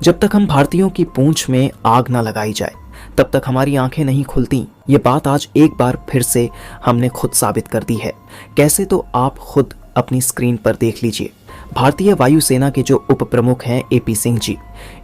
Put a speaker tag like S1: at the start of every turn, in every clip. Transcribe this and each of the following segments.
S1: जब तक हम भारतीयों की पूंछ में आग न लगाई जाए तब तक हमारी आंखें नहीं खुलती। ये बात आज एक बार फिर से हमने खुद साबित कर दी है। कैसे, तो आप खुद अपनी स्क्रीन पर देख लीजिए। भारतीय वायुसेना के जो उप प्रमुख हैं एपी सिंह जी,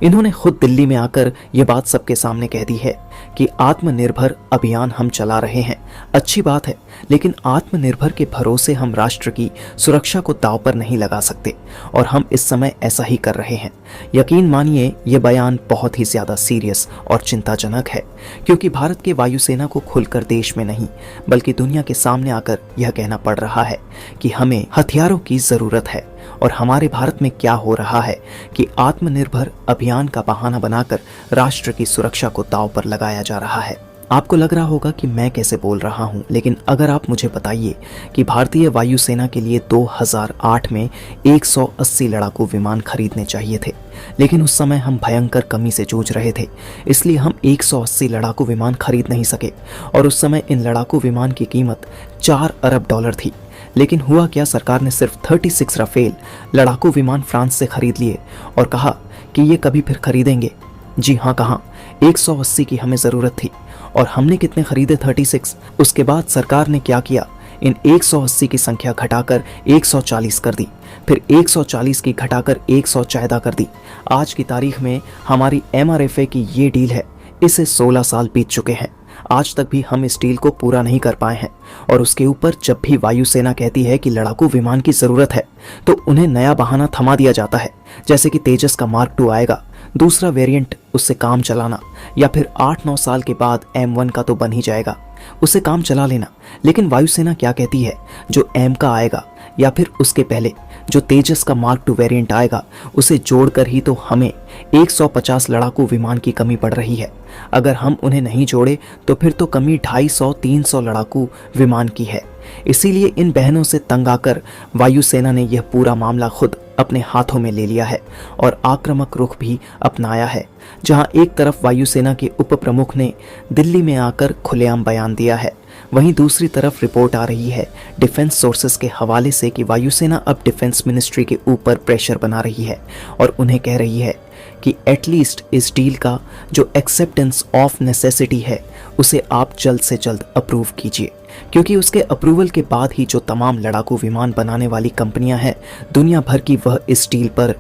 S1: इन्होंने खुद दिल्ली में आकर यह बात सबके सामने कह दी है कि आत्मनिर्भर अभियान हम चला रहे हैं। अच्छी बात है, लेकिन आत्मनिर्भर के भरोसे हम राष्ट्र की सुरक्षा को दांव पर नहीं लगा सकते और हम इस समय ऐसा ही कर रहे हैं। यकीन मानिए, ये बयान बहुत ही ज्यादा सीरियस और चिंताजनक है, क्योंकि भारत के वायुसेना को खुलकर देश में नहीं बल्कि दुनिया के सामने आकर यह कहना पड़ रहा है कि हमें हथियारों की जरूरत है। और हमारे भारत में क्या हो रहा है कि आत्मनिर्भर अभियान का बहाना बनाकर राष्ट्र की सुरक्षा को दांव पर लगाया जा रहा है। आपको लग रहा होगा कि मैं कैसे बोल रहा हूं, लेकिन अगर आप मुझे बताइए कि भारतीय वायुसेना के लिए 2008 में 180 लड़ाकू विमान खरीदने चाहिए थे, लेकिन उस समय हम भयंकर कमी से जूझ रहे थे, इसलिए हम 180 लड़ाकू विमान खरीद नहीं सके। और उस समय इन लड़ाकू विमान की कीमत $4 अरब थी। लेकिन हुआ क्या, सरकार ने सिर्फ 36 राफेल लड़ाकू विमान फ्रांस से खरीद लिए और कहा कि ये कभी फिर खरीदेंगे। जी हाँ, कहाँ, 180 की हमें ज़रूरत थी और हमने कितने खरीदे? 36। उसके बाद सरकार ने क्या किया, इन 180 की संख्या घटाकर 140 कर दी, फिर 140 की घटाकर 114 कर दी। आज की तारीख में हमारी MRFA की ये डील है, इसे 16 साल बीत चुके हैं। आज तक भी हम इस डील को पूरा नहीं कर पाए हैं। और उसके ऊपर जब भी वायुसेना कहती है कि लड़ाकू विमान की ज़रूरत है तो उन्हें नया बहाना थमा दिया जाता है, जैसे कि तेजस का मार्क 2 आएगा, दूसरा वेरिएंट, उससे काम चलाना, या फिर 8-9 साल के बाद M1 का तो बन ही जाएगा, उससे काम चला लेना। लेकिन वायुसेना क्या कहती है, जो M का आएगा या फिर उसके पहले जो तेजस का मार्क 2 वेरिएंट आएगा, उसे जोड़कर ही तो हमें 150 लड़ाकू विमान की कमी पड़ रही है। अगर हम उन्हें नहीं जोड़े तो फिर तो कमी 250-300 लड़ाकू विमान की है। इसीलिए इन बहनों से तंग आकर वायुसेना ने यह पूरा मामला खुद अपने हाथों में ले लिया है और आक्रामक रुख भी अपनाया है। जहां एक तरफ वायुसेना के उप प्रमुख ने दिल्ली में आकर खुलेआम बयान दिया है, वहीं दूसरी तरफ रिपोर्ट आ रही है डिफेंस सोर्सेस के हवाले से कि वायुसेना अब डिफेंस मिनिस्ट्री के ऊपर प्रेशर बना रही है और उन्हें कह रही है कि एटलीस्ट इस डील का जो एक्सेप्टेंस ऑफ नेसेसिटी है उसे आप जल्द से जल्द अप्रूव कीजिए, क्योंकि उसके अप्रूवल के बाद ही जो तमाम लड़ाकू विमान बनाने वाली कंपनियां हैं दुनिया भर की, वह इस डील पर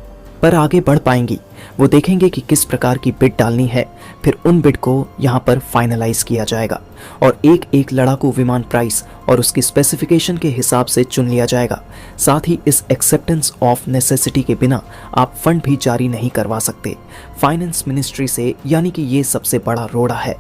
S1: आगे बढ़ पाएंगी। वो देखेंगे कि किस प्रकार की बिड डालनी है, फिर उन बिड को यहाँ पर फाइनलाइज किया जाएगा और एक एक लड़ाकू विमान प्राइस और उसकी स्पेसिफिकेशन के हिसाब से चुन लिया जाएगा। साथ ही इस एक्सेप्टेंस ऑफ नेसेसिटी के बिना आप फंड भी जारी नहीं करवा सकते फाइनेंस मिनिस्ट्री से, यानी कि ये सबसे बड़ा रोड़ा है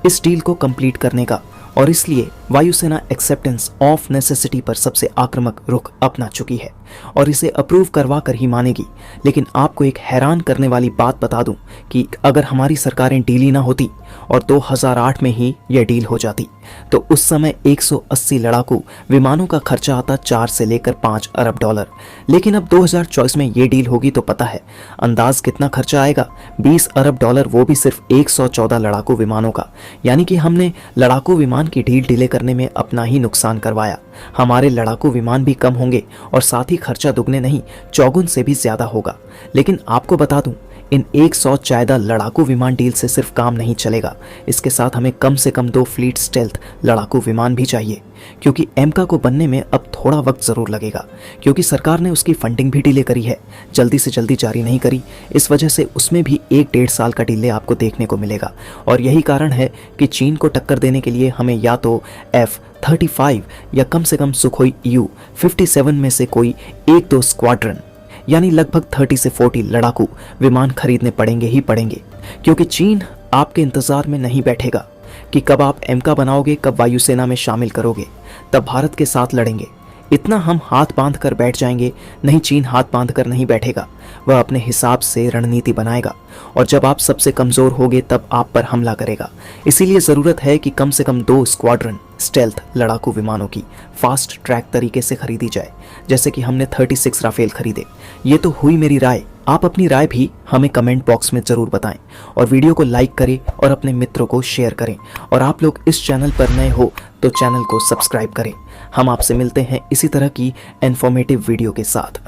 S1: इस डील को कंप्लीट करने का। और इसलिए वायुसेना एक्सेप्टेंस ऑफ नेसेसिटी पर सबसे आक्रामक रुख अपना चुकी है और इसे अप्रूव करवा कर ही मानेगी। लेकिन आपको एक हैरान करने वाली बात बता दूं कि अगर हमारी सरकारें डील ही ना होती और 2008 में ही यह डील हो जाती तो उस समय 180 लड़ाकू विमानों का खर्चा आता 4 से लेकर $5 अरब। लेकिन अब 2024 में ये डील होगी तो पता है अंदाज कितना खर्चा आएगा, $20 अरब, वो भी सिर्फ 114 लड़ाकू विमानों का। यानी कि हमने लड़ाकू विमान की डील डिले करने में अपना ही नुकसान करवाया। हमारे लड़ाकू विमान भी कम होंगे और साथ ही खर्चा दुगने नहीं चौगुन से भी ज्यादा होगा। लेकिन आपको बता दूं, इन 114 लड़ाकू विमान डील से सिर्फ काम नहीं चलेगा, इसके साथ हमें कम से कम 2 फ्लीट स्टेल्थ लड़ाकू विमान भी चाहिए, क्योंकि एमका को बनने में अब थोड़ा वक्त ज़रूर लगेगा, क्योंकि सरकार ने उसकी फंडिंग भी डिले करी है, जल्दी से जल्दी जारी नहीं करी। इस वजह से उसमें भी 1-1.5 साल का डिले आपको देखने को मिलेगा। और यही कारण है कि चीन को टक्कर देने के लिए हमें या तो F-35 या कम से कम सुखोई Su-57 में से कोई 1-2 स्क्वाड्रन, यानी लगभग 30 से 40 लड़ाकू विमान खरीदने पड़ेंगे ही पड़ेंगे, क्योंकि चीन आपके इंतजार में नहीं बैठेगा कि कब आप एमका बनाओगे, कब वायुसेना में शामिल करोगे, तब भारत के साथ लड़ेंगे। इतना हम हाथ बांध कर बैठ जाएंगे? नहीं, चीन हाथ बांध कर नहीं बैठेगा, वह अपने हिसाब से रणनीति बनाएगा और जब आप सबसे कमज़ोर होगे तब आप पर हमला करेगा। इसीलिए ज़रूरत है कि कम से कम 2 स्क्वाड्रन स्टेल्थ लड़ाकू विमानों की फास्ट ट्रैक तरीके से खरीदी जाए, जैसे कि हमने 36 राफेल खरीदे। ये तो हुई मेरी राय, आप अपनी राय भी हमें कमेंट बॉक्स में ज़रूर बताएं और वीडियो को लाइक करें और अपने मित्रों को शेयर करें। और आप लोग इस चैनल पर नए हो तो चैनल को सब्सक्राइब करें। हम आपसे मिलते हैं इसी तरह की इन्फॉर्मेटिव वीडियो के साथ।